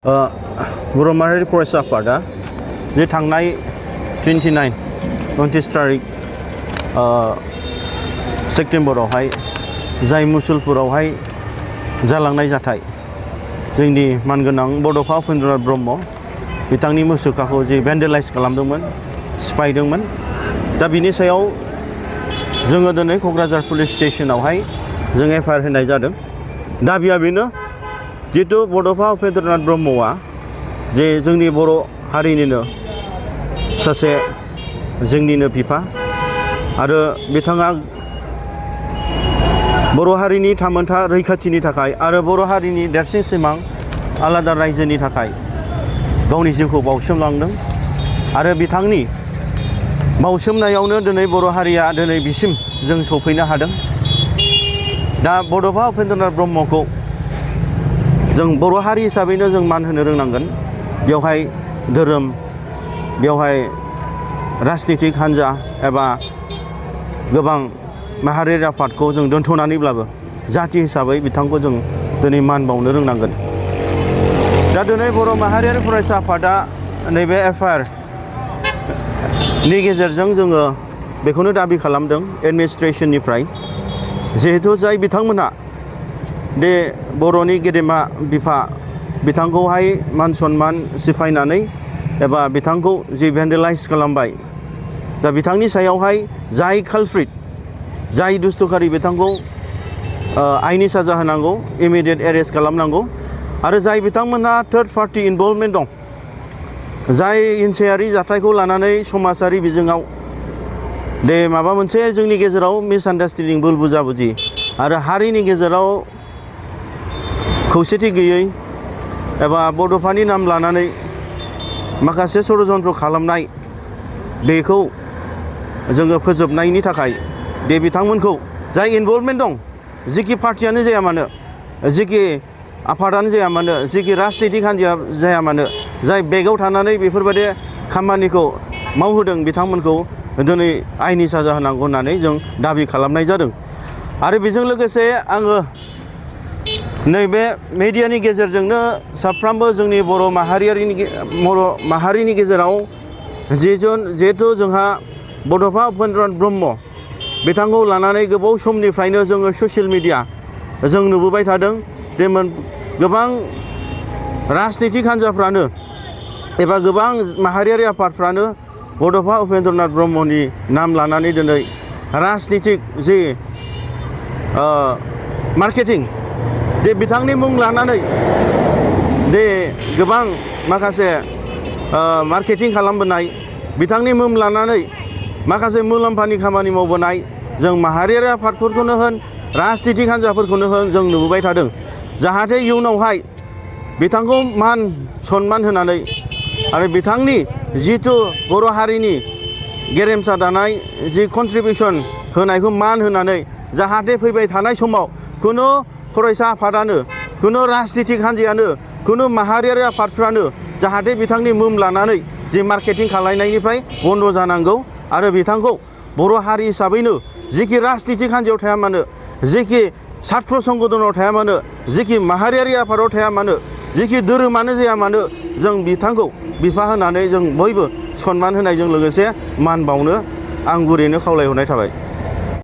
बर' माहारि फरायसा आफादा जे थांनाय 29 तारिख सेप्तेम्बरावहाय जाय मुसलपुरावहाय जालांनाय जाथाय जोंनि मानगोनां बड'फा उपेन्द्रनाथ ब्रह्म बिथांनि मुसुखाखौ जे भेन्डेलाइज खालामदोंमोन सिफायदोंमोन दा बिनि सायाव जोङो दिनै क'क्राझार पुलिस स्टेशनावहाय जों एफआइआर होनाय जादों। दाबिया बेनो जितु बड'फा उपेन्द्रनाथ ब्रह्मआ जे जोंनि बर' हारिनिनो सासे जोंनिनो बिफा आरो बिथाङा बर' हारिनि थामोनथा रैखाथिनि थाखाय आरो बर' हारिनि देरसिन सिमां आलादा रायजोनि थाखाय गावनि जिउखौ बाउसोमलांदों आरो बिथांनि बाउसोमनायावनो दिनै बर' हारिया दिनै बिसिम जों सफैनो हादों। दा बड'फा उपेन्द्रनाथ ब्रह्मखौ जों बर' हारि हिसाबैनो जों मान होनो रोंनांगोन। बेवहाय धोरोम, बेवहाय राजनितिक हान्जा एबा गोबां माहारियारि आफादखौ जों दोनथ'नानैब्लाबो जाथि हिसाबै बिथांखौ जों दिनै मान बावनो रोंनांगोन। दा दिनै बर' माहारियारि फरायसा आफादा नैबे एफआइआरनि गेजेरजों जोङो बेखौनो दाबि खालामदों एडमिनिस्ट्रेसननिफ्राय, जिहेथु जाय बिथांमोनहा दे बर'नि गेदेमा बिफा बिथांखौहाय मान सन्मान सिफायनानै एबा बिथांखौ जि भेन्डेलाइज खालामबाय, दा बिथांनि सायावहाय जाय कालप्रिट, जाय दुस्थुखारि बिथांखौ आइनि साजा होनांगौ, इमिडियेट एरेस्ट खालामनांगौ आरो जाय बिथांमोनहा थार्ड पार्टि इनभल्भमेन्ट दं, जाय हिंसायारि जाथायखौ लानानै समाजारि बिजोङाव दे माबा मोनसे जोंनि गेजेराव मिसआन्डारस्टेन्डिं भुल बुजाबुजि आरो हारिनि गेजेराव खौसेथि गैयै एबा बड'फानि नाम लानानै माखासे षड़यन्त्र खालामनाय, बेखौ जोङो फोजोबनायनि थाखाय दे बिथांमोनखौ जाय इनभल्भमेन्ट दं, जिखि पार्टियानो जाया मानो, जिखि आफादानो जाया मानो, जिखि राजनितिक हान्जाया जाया मानो, जाय बेगाव थानानै बेफोरबायदि खामानिखौ मावहोदों बिथांमोनखौ दिनै आइनि साजा होनांगौ होननानै जों दाबि खालामनाय जादों। आरो बेजों लोगोसे आङो नैबे मेडियानि गेजेरजोंनो साफ्रोमबो जोंनि बर' माहारिनि गेजेराव जिहेथु जोंहा बड'फा उपेन्द्रनाथ ब्रह्म बिथांखौ लानानै गोबाव समनिफ्रायनो जोङो ससियेल मिडिया जों नुबोबाय थादों। गोबां राजनितिक हान्जाफ्रानो एबा गोबां माहारियारि आफादफ्रानो बड'फा उपेन्द्रनाथ ब्रह्मनि नाम लानानै दिनै राजनितिक जि मार्केटिं दे बिथांनि मुं लानानै दे गोबां माखासे मार्केटिं खालामबोनाय, बिथांनि मुं लानानै माखासे मुलाम्फानि खामानि मावबोनाय जों माहारियारि आफादफोरखौनो होन, राजनितिक हान्जाफोरखौनो होन जों नुबोबाय थादों। जाहाथे इयुनावहाय बिथांखौ मान सन्मान होनानै आरो बिथांनि जिथु बर' हारिनि गेरेमसा दानाय जि कन्ट्रिबिउसन होनायखौ मान होनानै जाहाथे फैबाय थानाय समाव खुनु फरायसा आफादानो, खुनु राजनितिक हान्जायानो, खुनु माहारियारि आफादफ्रानो जाहाथे बिथांनि मुं लानानै जि मार्केटिं खालामनायनिफ्राय बन्द' जानांगौ आरो बिथांखौ बर' हारि हिसाबैनो जिखि राजनितिक हान्जायाव थाया मानो, जिखि सात्र संगठनाव थाया मानो, जिखि माहारियारि आफादाव थाया मानो, जिखि धोरोमानो जाया मानो, जों बिथांखौ बिफा होनानै जों बयबो सन्मान होनायजों लोगोसे मान बावनो आं गुरैनो खावलायहरनाय थाबाय।